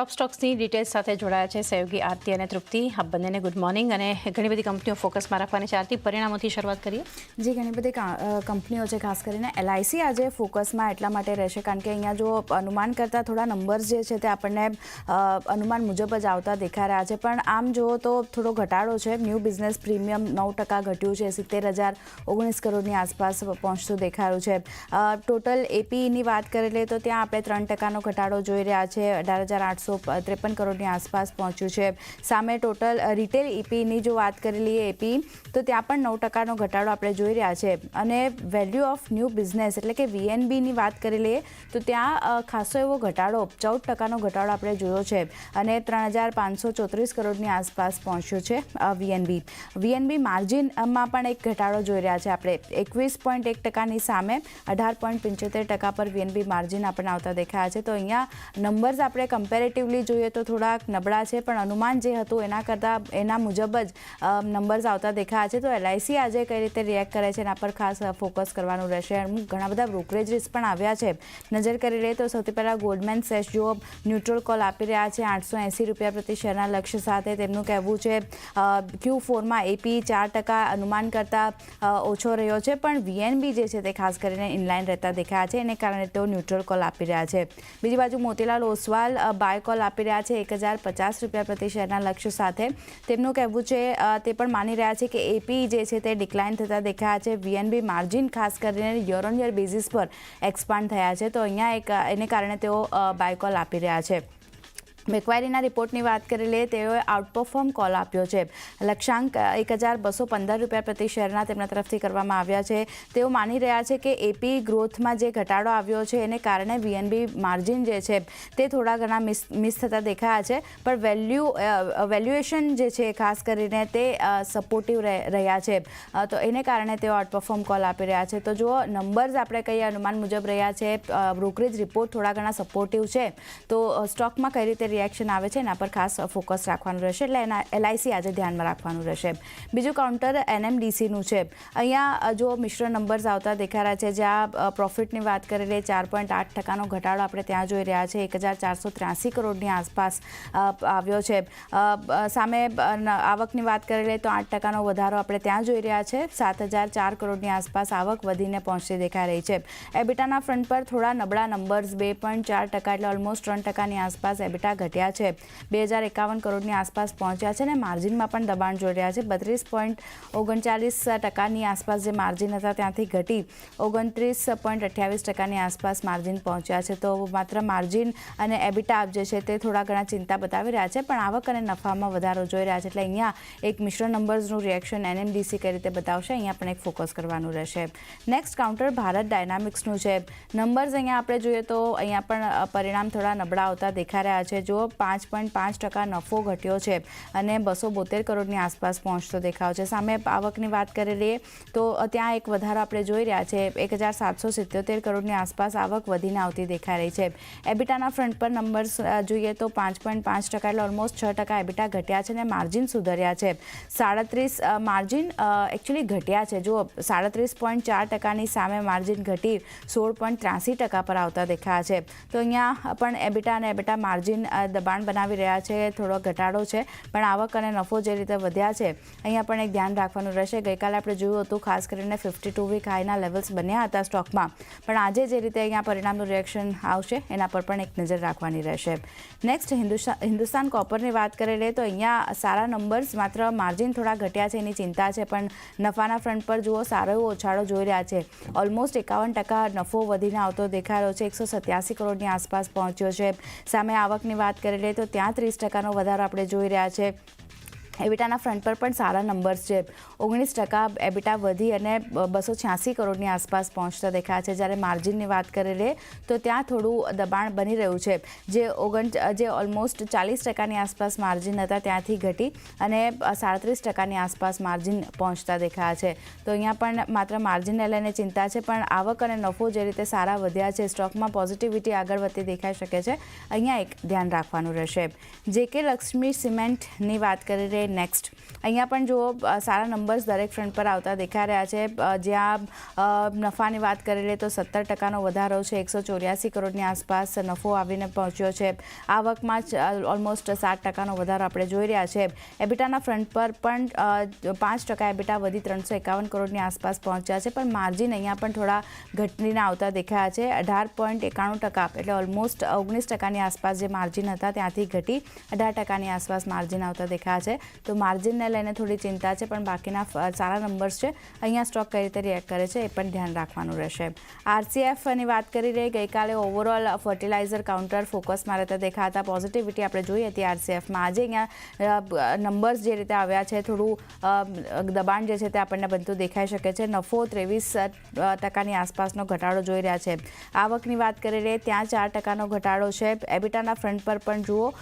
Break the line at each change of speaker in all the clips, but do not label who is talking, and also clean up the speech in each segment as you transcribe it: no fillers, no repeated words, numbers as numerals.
ટોપ સ્ટોક્સની details સાથે જોડાયા છે સહયોગી આરતી અને તૃપ્તિ. આપ બંનેને ગુડ મોર્નિંગ. અને ઘણી બધી કંપનીઓ ફોકસમાં રાખવાની છે. આરતી, પરિણામોથી શરૂઆત કરીએ.
જી, ઘણી બધી કંપનીઓ છે, ખાસ કરીને LIC આજે ફોકસમાં એટલા માટે રહેશે કારણ કે અહીંયા જો અનુમાન કરતાં થોડા નંબર્સ જે છે તે આપણને અનુમાન મુજબ જ આવતા દેખાઈ રહ્યા છે. પણ આમ જુઓ તો થોડો ઘટાડો છે. ન્યૂ બિઝનેસ પ્રીમિયમ 9% ઘટ્યું છે, 70,019 કરોડની આસપાસ પહોંચતું દેખાયું છે. ટોટલ APEની વાત કરી લઈએ તો ત્યાં આપણે 3%નો ઘટાડો જોઈ રહ્યા છે, 18,853 કરોડની આસપાસ પહોંચ્યું છે. સામે ટોટલ રિટેલ EPEની જો વાત કરી લઈએ APE તો ત્યાં પણ 9%નો ઘટાડો આપણે જોઈ રહ્યા છે. અને વેલ્યુ ઓફ ન્યૂ બિઝનેસ એટલે કે VNBની વાત કરી લઈએ તો ત્યાં ખાસો એવો ઘટાડો 14%નો ઘટાડો આપણે જોયો છે અને 3,534 કરોડની આસપાસ પહોંચ્યો છે VNB માર્જિનમાં પણ એક ઘટાડો જોઈ રહ્યા છે આપણે 21.1%ની સામે 18.75% પર VNB માર્જિન આપણને આવતા દેખાયા છે. તો અહીંયા નંબર્સ આપણે કમ્પેરેટિવલી જોઈએ તો થોડાક નબળા છે, પણ અનુમાન જે હતું એના કરતાં એના મુજબ જ નંબર્સ આવતા દેખાયા છે. તો LIC આજે કઈ રીતે રિએક્ટ કરે છે એના પર ખાસ ફોકસ કરવાનું રહેશે. ઘણા બધા બ્રોકરેજીસ પણ આવ્યા છે. નજર કરી લઈએ તો સૌથી પહેલાં ગોલ્ડમેન સેશ જો ન્યુટ્રલ કોલ આપી રહ્યા છે 880 રૂપિયા પ્રતિ શેરના લક્ષ્ય સાથે. તેમનું કહેવું છે Q4માં APE 4% અનુમાન કરતાં ઓછો રહ્યો છે, પણ VNB જે છે તે ખાસ કરીને ઇનલાઇન રહેતા દેખાયા છે. એને કારણે તેઓ ન્યુટ્રલ કોલ આપી રહ્યા છે. બીજી બાજુ મોતીલાલ ઓસવાલ બાય કોલ આપી રહ્યા છે 1,050 રૂપિયા પ્રતિ શેરના લક્ષ્ય સાથે. તેમનું કહેવું છે તે પણ માની રહ્યા છે કે APE જે છે તે ડિક્લાઇન થતા દેખાયા છે. VNB માર્જિન ખાસ કરીને યર ઓન યર બેઝિસ પર એક્સપાન્ડ થયા છે. તો અહીંયા એને કારણે તેઓ બાય કોલ આપી રહ્યા છે. મેક્વારીના રિપોર્ટની વાત કરી લઈએ તેઓએ આઉટપરફોર્મ કોલ આપ્યો છે. લક્ષ્યાંક 1,215 રૂપિયા પ્રતિ શેરના તેમના તરફથી કરવામાં આવ્યા છે. તેઓ માની રહ્યા છે કે APE ગ્રોથમાં જે ઘટાડો આવ્યો છે એને કારણે VNB માર્જિન જે છે તે થોડા ઘણા મિસ થતા દેખાયા છે, પણ વેલ્યુએશન જે છે ખાસ કરીને તે સપોર્ટિવ રહ્યા છે. તો એને કારણે તેઓ આઉટપરફોર્મ કોલ આપી રહ્યા છે. તો જો નંબર્સ આપણે કહીએ અનુમાન મુજબ રહ્યા છે, બ્રોકરેજ રિપોર્ટ થોડા ઘણા સપોર્ટિવ છે, તો સ્ટોકમાં કઈ રીતે રિએક્શન આવે છે એના પર ખાસ ફોકસ રાખવાનું રહેશે. એટલે LIC આજે ધ્યાનમાં રાખવાનું રહેશે. બીજું કાઉન્ટર NMDCનું છે. અહીંયા જો મિશ્ર નંબર્સ આવતા દેખાઈ રહ્યા છે. જ્યાં પ્રોફિટની વાત કરી લઈએ 4.8%નો ઘટાડો આપણે ત્યાં જોઈ રહ્યા છે 1,483 કરોડની આસપાસ આવ્યો છે. સામે આવકની વાત કરી લઈએ તો 8%નો વધારો આપણે ત્યાં જોઈ રહ્યા છે 7,004 કરોડની આસપાસ આવક વધીને પહોંચતી દેખાઈ રહી છે. એબિટાના ફ્રન્ટ પર થોડા નબળા નંબર્સ 2.4% એટલે ઓલમોસ્ટ 3%ની આસપાસ એબિટા ઘટ્યા છે. 2,051 કરોડની આસપાસ પહોંચ્યા છે અને માર્જિનમાં પણ દબાણ જોઈ રહ્યા છે. 32.39%ની આસપાસ જે માર્જિન હતા ત્યાંથી ઘટી 29.28%ની આસપાસ માર્જિન પહોંચ્યા છે. તો માત્ર માર્જિન અને એબિટા જે છે તે થોડા ઘણા ચિંતા બતાવી રહ્યા છે, પણ આવક અને નફામાં વધારો જોઈ રહ્યા છે. એટલે અહીંયા એક મિશ્ર નંબર્સનું રિએક્શન NMDC કઈ રીતે બતાવશે અહીંયા પણ એક ફોકસ કરવાનું રહેશે. નેક્સ્ટ કાઉન્ટર ભારત ડાયનામિક્સનું છે. નંબર્સ અહીંયા આપણે જોઈએ તો અહીંયા પણ પરિણામ થોડા નબળા આવતા દેખાઈ રહ્યા છે. જો 5.5% નફો ઘટ્યો છે અને 272 કરોડની આસપાસ પહોંચતો દેખાવ છે. સામે આવકની વાત કરી લઈએ તો ત્યાં એક વધારો આપણે જોઈ રહ્યા છે 1,777 કરોડની આસપાસ આવક વધીને આવતી દેખાઈ રહી છે. એબિટાના ફ્રન્ટ પર નંબર્સ જોઈએ તો 5.5% એટલે ઓલમોસ્ટ 6% એબિટા ઘટ્યા છે અને માર્જિન સુધર્યા છે. 37 માર્જિન એકચ્યુઅલી ઘટ્યા છે. જો 37.4%ની સામે માર્જિન ઘટી 16.83% પર આવતા દેખાયા છે. તો અહીંયા પણ એબિટા અને એબિટા માર્જિન દબાણ બનાવી રહ્યા છે. થોડો ઘટાડો છે, પણ આવક અને નફો જે રીતે વધ્યા છે અહીંયા પણ એક ધ્યાન રાખવાનું રહેશે. ગઈકાલે આપણે જોયું હતું ખાસ કરીને 52 વીક હાઈના લેવલ્સ બન્યા હતા સ્ટોકમાં, પણ આજે જે રીતે અહીંયા પરિણામનું રિએક્શન આવશે એના પર પણ એક નજર રાખવાની રહેશે. નેક્સ્ટ હિન્દુસ્તાન કોપરની વાત કરી લઈએ તો અહીંયા સારા નંબર્સ, માત્ર માર્જિન થોડા ઘટ્યા છે એની ચિંતા છે, પણ નફાના ફ્રન્ટ પર જુઓ સારો એવો ઉછાળો જોઈ રહ્યા છે. ઓલમોસ્ટ 51% નફો વધીને આવતો દેખાયો છે. 187 કરોડની આસપાસ પહોંચ્યો છે. સામે આવકની વાત કરી લઈએ તો ત્યાં 30%નો વધારો આપણે જોઈ રહ્યા છે. એબિટાના ફ્રન્ટ પર પણ સારા નંબર્સ છે. 19% એબિટા વધી અને 286 કરોડની આસપાસ પહોંચતા દેખાયા છે. જ્યારે માર્જિનની વાત કરી લઈએ તો ત્યાં થોડું દબાણ બની રહ્યું છે. જે ઓલમોસ્ટ 40%ની આસપાસ માર્જિન હતા ત્યાંથી ઘટી અને 37%ની આસપાસ માર્જિન પહોંચતા દેખાયા છે. તો અહીંયા પણ માત્ર માર્જિનને લઈને ચિંતા છે, પણ આવક અને નફો જે રીતે સારા વધ્યા છે, સ્ટોકમાં પોઝિટિવિટી આગળ વધતી દેખાઈ શકે છે. અહીંયા એક ધ્યાન રાખવાનું રહેશે. JK લક્ષ્મી સિમેન્ટની વાત કરી રહી નેક્સ્ટ, અહીંયા પણ જુઓ સારા નંબર્સ દરેક ફ્રન્ટ પર આવતા દેખાઈ રહ્યા છે. જ્યાં નફાની વાત કરી લઈએ તો 17% વધારો છે, 184 કરોડની આસપાસ નફો આવીને પહોંચ્યો છે. આવકમાં ઓલમોસ્ટ 7% વધારો આપણે જોઈ રહ્યા છે. એબિટાના ફ્રન્ટ પર પણ 5% એબિટા વધી 351 કરોડની આસપાસ પહોંચ્યા છે. પણ માર્જિન અહીંયા પણ થોડા ઘટીને આવતા દેખાયા છે. 18.91%, એટલે ઓલમોસ્ટ 19%ની આસપાસ જે માર્જિન હતા ત્યાંથી ઘટી 18%ની આસપાસ માર્જિન આવતા દેખાયા છે. તો માર્જિનને લઈને થોડી ચિંતા છે, પણ બાકીના સારા નંબર્સ છે. અહીંયા સ્ટોક કઈ રીતે રિએક્ટ કરે છે એ પણ ધ્યાન રાખવાનું રહેશે. RCFની વાત કરી રહી, ગઈકાલે ઓવરઓલ ફર્ટિલાઇઝર કાઉન્ટર ફોકસમાં રહેતા દેખાતા. પોઝિટિવિટી આપણે જોઈ હતી RCFમાં. આજે અહીંયા નંબર્સ જે રીતે આવ્યા છે, થોડું દબાણ જે છે તે આપણને બનતું દેખાઈ શકે છે. નફો 23% આસપાસનો ઘટાડો જોઈ રહ્યા છે. આવકની વાત કરી રહી, ત્યાં 4%નો ઘટાડો છે. એબિટાના ફ્રન્ટ પર પણ જુઓ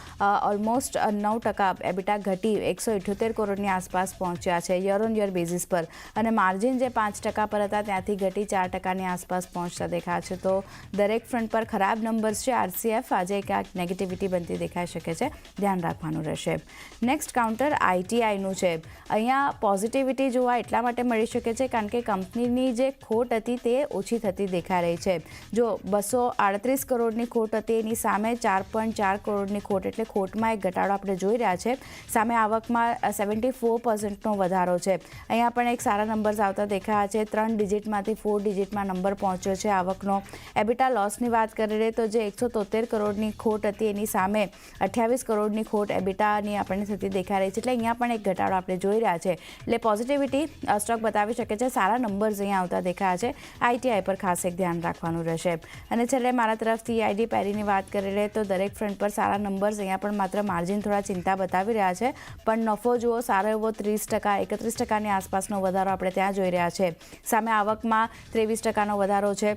ઓલમોસ્ટ 9% એબિટા ઘટી 178 કરોડની આસપાસ પહોંચ્યા છે યર ઓન યર બેઝિસ પર. અને માર્જિન જે 5% પર હતા ત્યાંથી ઘટી 4%ની આસપાસ પહોંચતા દેખાય છે. તો દરેક ફ્રન્ટ પર ખરાબ નંબર્સ છે. RCF આજે ક્યાંક નેગેટિવિટી બનતી દેખાઈ શકે છે, ધ્યાન રાખવાનું રહેશે. નેક્સ્ટ કાઉન્ટર ITIનું છે. અહીંયા પોઝિટિવિટી જોવા એટલા માટે મળી શકે છે કારણ કે કંપનીની જે ખોટ હતી તે ઓછી થતી દેખાઈ રહી છે. જો 238 કરોડની ખોટ હતી એની સામે 4.4 કરોડની ખોટ, એટલે ખોટમાં એક ઘટાડો આપણે જોઈ રહ્યા છે. સામે આવકમાં 74%નો વધારો છે. અહીંયા પણ એક સારા નંબર્સ આવતા દેખાયા છે. 3 ડિજિટમાંથી 4 ડિજિટમાં નંબર પહોંચ્યો છે આવકનો. એબિટા લોસની વાત કરી રહી તો જે 173 કરોડની ખોટ હતી એની સામે 28 કરોડની ખોટ એબિટાની આપણને થતી દેખાઈ રહી છે. એટલે અહીંયા પણ એક ઘટાડો આપણે જોઈ રહ્યા છે. એટલે પોઝિટિવિટી સ્ટોક બતાવી શકે છે. સારા નંબર્સ અહીંયા આવતા દેખાયા છે. ITI પર ખાસ એક ધ્યાન રાખવાનું રહેશે. અને છેલ્લે મારા તરફથી EID પેરીની વાત કરી લઈએ તો દરેક ફ્રન્ટ પર સારા નંબર્સ. અહીંયા પણ માત્ર માર્જિન થોડા ચિંતા બતાવી રહ્યા છે, પણ નફો જુઓ સારો એવો 30%, 31%ની આસપાસનો વધારો આપણે ત્યાં જોઈ રહ્યા છે. સામે આવકમાં 23%નો વધારો છે.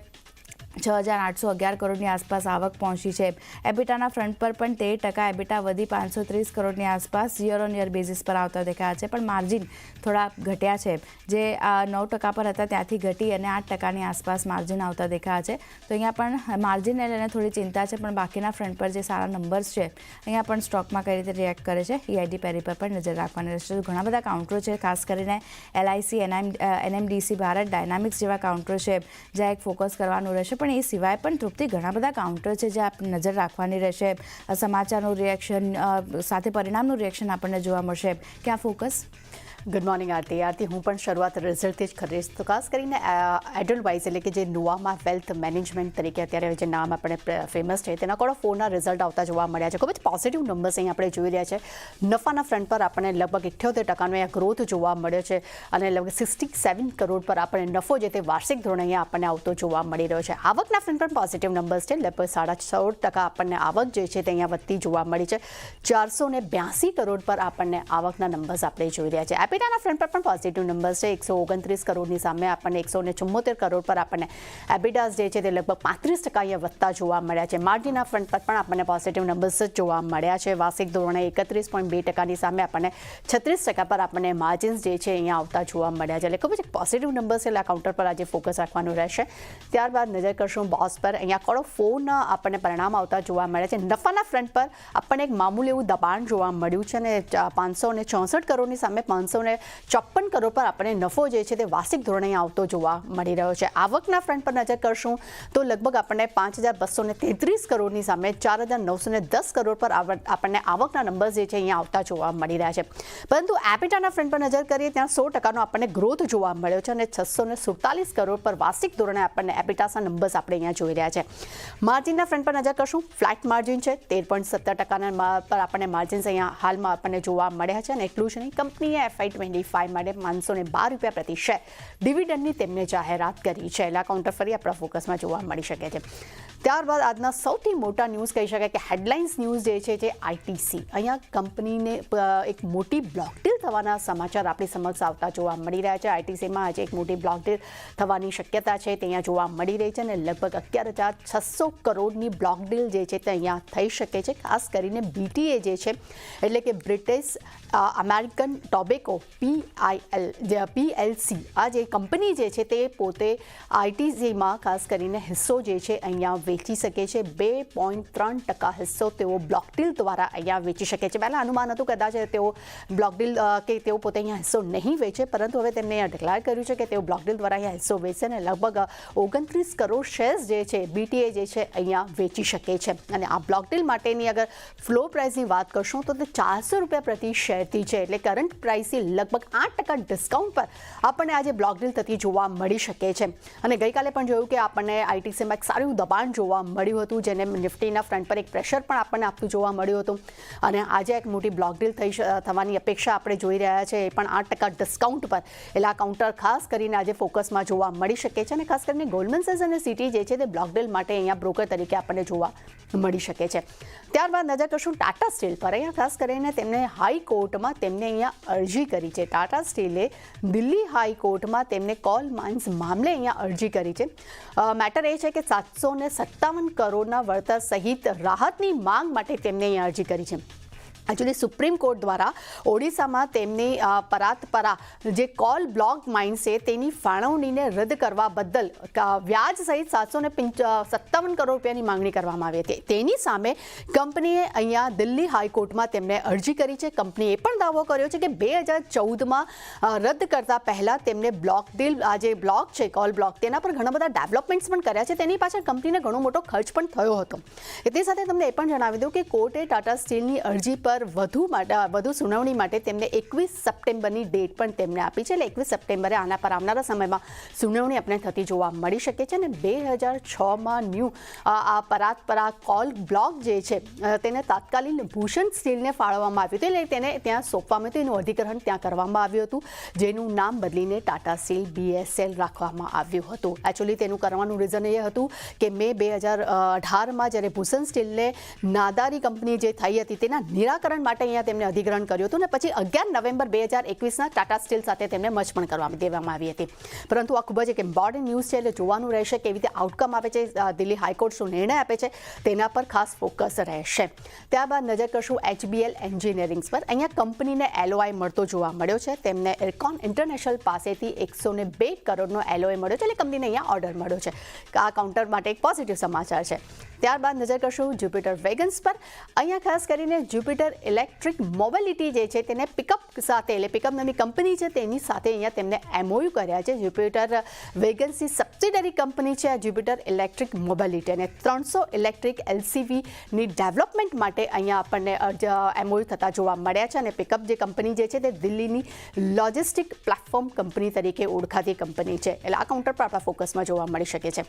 6,811 કરોડની આસપાસ આવક પહોંચી છે. એબિટાના ફ્રન્ટ પર પણ 13% એબિટા વધી 530 કરોડની આસપાસ યર ઓન યર બેઝિસ પર આવતા દેખાયા છે. પણ માર્જિન થોડા ઘટ્યા છે. જે 9% પર હતા ત્યાંથી ઘટી અને 8%ની આસપાસ માર્જિન આવતા દેખાયા છે. તો અહીંયા પણ માર્જિનને લઈને થોડી ચિંતા છે, પણ બાકીના ફ્રન્ટ પર જે સારા નંબર્સ છે અહીંયા પણ સ્ટોકમાં કઈ રીતે રિએક્ટ કરે છે EID પેરી પર પણ નજર રાખવાની રહેશે. ઘણા બધા કાઉન્ટરો છે, ખાસ કરીને LIC, NMDC ભારત, ડાયનામિક્સ જેવા કાઉન્ટરો છે જ્યાં એક ફોકસ કરવાનું રહેશે. પણ એ સિવાય પણ તૃપ્તિ ઘણા બધા કાઉન્ટર છે જે આપણે નજર રાખવાની રહેશે. સમાચારનું રિએક્શન સાથે પરિણામનું રિએક્શન આપણને જોવા મળશે. ક્યાં ફોકસ?
ગુડ મોર્નિંગ આરતી. હું પણ શરૂઆત રિઝલ્ટથી જ કરીશ. તો ખાસ કરીને એડલવાઇઝ એટલે કે જે નોવામા વેલ્થ મેનેજમેન્ટ તરીકે અત્યારે જે નામ આપણે ફેમસ છે તેના કોડ 4ના રિઝલ્ટ આવતા જોવા મળ્યા છે. ખૂબ જ પોઝિટિવ નંબર્સ અહીં આપણે જોઈ રહ્યા છે. નફાના ફ્રન્ટ પર આપણને લગભગ 78%નો અહીંયા ગ્રોથ જોવા મળ્યો છે અને લગભગ 67 કરોડ પર આપણને નફો જે તે વાર્ષિક ધોરણે અહીંયા આપણને આવતો જોવા મળી રહ્યો છે. આવકના ફ્રન્ટ પર પોઝિટિવ નંબર્સ છે. લગભગ 16.5% આપણને આવક જે છે તે અહીંયા વધતી જોવા મળી છે. 482 કરોડ પર આપણને આવકના નંબર્સ આપણે જોઈ રહ્યા છે. એબિટાના ફ્રન્ટ પર પણ પોઝિટિવ નંબર્સ છે. 129 કરોડની સામે આપણને 174 કરોડ પર આપણને એબિટાસ જે છે તે લગભગ 35% અહીંયા વધતા જોવા મળ્યા છે. માર્જિનના ફ્રન્ટ પર પણ આપણને પોઝિટિવ નંબર્સ જ જોવા મળ્યા છે. વાર્ષિક ધોરણે 31.2%ની સામે આપણને 36% પર આપણને માર્જિન્સ જે છે અહીંયા આવતા જોવા મળ્યા છે. એટલે ખૂબ જ પોઝિટિવ નંબર્સ એટલે આ કાઉન્ટર પર આજે ફોકસ રાખવાનું રહેશે. ત્યારબાદ નજર કરશું બોસ પર. અહીંયા કોડ 4ના આપણને પરિણામ આવતા જોવા મળ્યા છે. નફાના ફ્રન્ટ પર આપણને એક મામૂલી એવું દબાણ જોવા મળ્યું છે અને 564 કરોડની સામે 554 કરોડ પર આપણને નફો જે છે તે વાર્ષિક ધોરણે આવતો જોવા મળી રહ્યો છે. આવકના ફ્રન્ટ પર નજર કરશું તો લગભગ આપણને 5,233 કરોડની સામે 4,910 કરોડ પર આપણને આવકના નંબર્સ જે છે અહીંયા આવતા જોવા મળી રહ્યા છે. પરંતુ એબિટાના ફ્રન્ટ પર નજર કરીએ ત્યાં 100%નો આપણને ગ્રોથ જોવા મળ્યો છે અને 647 કરોડ પર વાર્ષિક ધોરણે આપણને એબિટાસના નંબર્સ આપણે અહીંયા જોઈ રહ્યા છે. માર્જિનના ફ્રન્ટ પર નજર કરશું, ફ્લેટ માર્જિન છે. 13.17% પર આપણને માર્જિન્સ અહીંયા હાલમાં આપણને જોવા મળ્યા છે અને એટલું જ નહીં, કંપનીએ FY25 માટે 512 રૂપિયા પ્રતિ શેર ડિવિડન્ડની તેમને જાહેરાત કરી છે. એટલે કાઉન્ટર ફરી આપણા ફોકસમાં જોવા મળી શકે છે. ત્યારબાદ આજના સૌથી મોટા ન્યૂઝ કહી શકાય કે હેડલાઇન્સ ન્યૂઝ જે છે તે ITC. અહીંયા કંપનીને એક મોટી બ્લોક ડીલ થવાના સમાચાર આપણી સમક્ષ આવતા જોવા મળી રહ્યા છે. ITCમાં આજે એક મોટી બ્લોક ડીલ થવાની શક્યતા છે તે અહીંયા જોવા મળી રહી છે અને લગભગ 11,600 કરોડની બ્લોક ડીલ જે છે તે અહીંયા થઈ શકે છે. ખાસ કરીને BTA જે છે એટલે કે બ્રિટિશ અમેરિકન ટોબેકો PLC આ જે કંપની જે છે તે પોતે આઈટીસીમાં ખાસ કરીને હિસ્સો જે છે અહીંયા વેચી શકે છે. 2.3% હિસ્સો તેઓ બ્લોક ડીલ દ્વારા અહીંયા વેચી શકે છે. પહેલાં અનુમાન હતું કદાચ તેઓ બ્લોક ડીલ કે તેઓ પોતે અહીંયા હિસ્સો નહીં વેચે, પરંતુ હવે તેમને અહીંયા ડિક્લેર કર્યું છે કે તેઓ બ્લોક ડીલ દ્વારા અહીંયા હિસ્સો વેચશે અને લગભગ 29 કરોડ શેર્સ જે છે BTA જે છે અહીંયા વેચી શકે છે. અને આ બ્લોક ડીલ માટેની અગર ફ્લો પ્રાઇસની વાત કરશું તો તે 400 રૂપિયા પ્રતિ શેરથી છે, એટલે કરંટ પ્રાઇસથી લગભગ 8% ડિસ્કાઉન્ટ પર આપણને આજે બ્લોક ડીલ થતી જોવા મળી શકે છે. અને ગઈકાલે પણ જોયું કે આપણને આઈટીસીમાં એક સારું દબાણ જોવા મળ્યું હતું, જેને નિફ્ટીના ફ્રન્ટ પર એક પ્રેશર પણ આપણને આપતું જોવા મળ્યું હતું. અને આજે એક મોટી બ્લોક ડીલ થવાની અપેક્ષા આપણે જોઈ રહ્યા છે, એ પણ 8% ડિસ્કાઉન્ટ પર. એટલે આ કાઉન્ટર ખાસ કરીને આજે ફોકસમાં જોવા મળી શકે છે. અને ખાસ કરીને ગોલ્ડમેન સેક્સ અને સિટી જે છે તે બ્લોક ડીલ માટે અહીંયા બ્રોકર તરીકે આપણને જોવા મળી શકે છે. ત્યારબાદ નજર કરશું ટાટા સ્ટીલ પર. અહીંયા ખાસ કરીને તેમને હાઈકોર્ટમાં તેમને અહીંયા અરજી કરી છે. ટાટા સ્ટીલે દિલ્હી હાઈકોર્ટમાં તેમને કોલ માઇન્સ મામલે અહીંયા અરજી કરી છે. મેટર એ છે કે 757 કરોડના વળતર સહિત રાહતની માંગ માટે તેમને અહીંયા અરજી કરી છે. એકચ્યુઅલી સુપ્રીમ કોર્ટ દ્વારા ઓડિશામાં તેમની પરાતપરા જે કોલ બ્લોક માઇન્સ છે તેની ફાળવણીને રદ કરવા બદલ વ્યાજ સહિત 757 કરોડ રૂપિયાની માંગણી કરવામાં આવી હતી. તેની સામે કંપનીએ અહીંયા દિલ્હી હાઈકોર્ટમાં તેમને અરજી કરી છે. કંપનીએ પણ દાવો કર્યો છે કે 2014માં રદ કરતા પહેલાં તેમને બ્લોક ડીલ આ જે બ્લોક છે કોલ બ્લોક તેના પર ઘણા બધા ડેવલપમેન્ટ્સ પણ કર્યા છે. તેની પાછળ કંપનીને ઘણો મોટો ખર્ચ પણ થયો હતો. તે સાથે તમને એ પણ જણાવી દઉં કે કોર્ટે ટાટા સ્ટીલની અરજી પર વધુ સુનાવણી માટે તેમને 21 સપ્ટેમ્બરની ડેટ પણ તેમને આપી છે. એટલે 21 સપ્ટેમ્બરે આના પર આવનારા સમયમાં સુનાવણી આપણે થતી જોવા મળી શકે છે. અને 2006માં આ પરાતપરા કોલ બ્લોક જે છે તેને તાત્કાલિક ભૂષણ સ્ટીલને ફાળવવામાં આવ્યું હતું, એટલે તેને ત્યાં સોંપવામાં આવ્યું, એનું અધિગ્રહણ ત્યાં કરવામાં આવ્યું હતું, જેનું નામ બદલીને ટાટા સ્ટીલ BSL રાખવામાં આવ્યું હતું. એકચ્યુઅલી તેનું કરવાનું રીઝન એ હતું કે મે 2018માં જ્યારે ભૂષણ સ્ટીલને નાદારી કંપની જે થઈ હતી તેના નિરાકરણ માટે અહીંયા તેમને અધિગ્રહણ કર્યું હતું. અને પછી 11 નવેમ્બર 2021ના ટાટા સ્ટીલ સાથે તેમને મર્જ પણ કરવામાં દેવામાં આવી હતી. પરંતુ આ ખૂબ જ એક ઇમ્પોર્ટન્ટ ન્યૂઝ છે, એટલે જોવાનું રહેશે કેવી રીતે આઉટકમ આવે છે, દિલ્હી હાઈકોર્ટ શું નિર્ણય આપે છે તેના પર ખાસ ફોકસ રહેશે. ત્યારબાદ નજર કરશું HBL એન્જિનિયરિંગ્સ પર. અહીંયા કંપનીને LOI મળતો જોવા મળ્યો છે. તેમને એરકોન ઇન્ટરનેશનલ પાસેથી 102 કરોડનો LOI મળ્યો છે, એટલે કંપનીને અહીંયા ઓર્ડર મળ્યો છે. આ કાઉન્ટર માટે એક પોઝિટિવ સમાચાર છે. ત્યારબાદ નજર કરશું જ્યુપિટર વેગન્સ પર. અહીંયા ખાસ કરીને જ્યુપિટર ઇલેક્ટ્રિક મોબિલિટી જે છે તેને પિકઅપ સાથે, એટલે પિકઅપ નામની કંપની છે તેની સાથે અહીંયા તેમને MOU કર્યા છે. જ્યુપિટર વેગન્સની સબસિડરી કંપની છે આ જ્યુપિટર ઇલેક્ટ્રિક મોબિલિટી, અને 300 ઇલેક્ટ્રિક LCVની ડેવલપમેન્ટ માટે અહીંયા આપણને MOU થતા જોવા મળ્યા છે. અને પિકઅપ જે કંપની જે છે તે દિલ્હીની લોજિસ્ટિક પ્લેટફોર્મ કંપની તરીકે ઓળખાતી કંપની છે. એટલે આ કાઉન્ટર પર આપણા ફોકસમાં જોવા મળી શકે છે.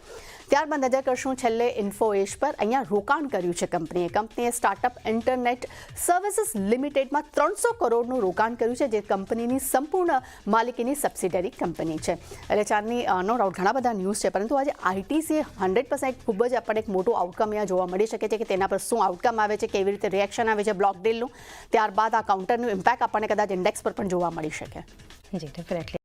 ત્યારબાદ નજર કરશું છેલ્લે ઇન્ફોએજ પર. અહીંયા રોકાણ કર્યું છે કંપનીએ સ્ટાર્ટઅપ ઇન્ટરનેટ સર્વિસીસ લિમિટેડમાં 300 કરોડનું રોકાણ કર્યું છે, જે કંપનીની સંપૂર્ણ માલિકીની સબસિડરી કંપની છે. એટલે ચારની નો ડાઉટ ઘણા બધા ન્યૂઝ છે, પરંતુ આજે આઈટીસી 100% ખૂબ જ આપણને એક મોટું આઉટકમ અહીંયા જોવા મળી શકે છે કે તેના પર શું આઉટકમ આવે છે, કેવી રીતે રિએક્શન આવે છે બ્લોક ડીલનું. ત્યારબાદ આ કાઉન્ટરનું ઇમ્પેક્ટ આપણને કદાચ ઇન્ડેક્સ પર પણ જોવા મળી શકે.
જી, ડેફિનેટલી.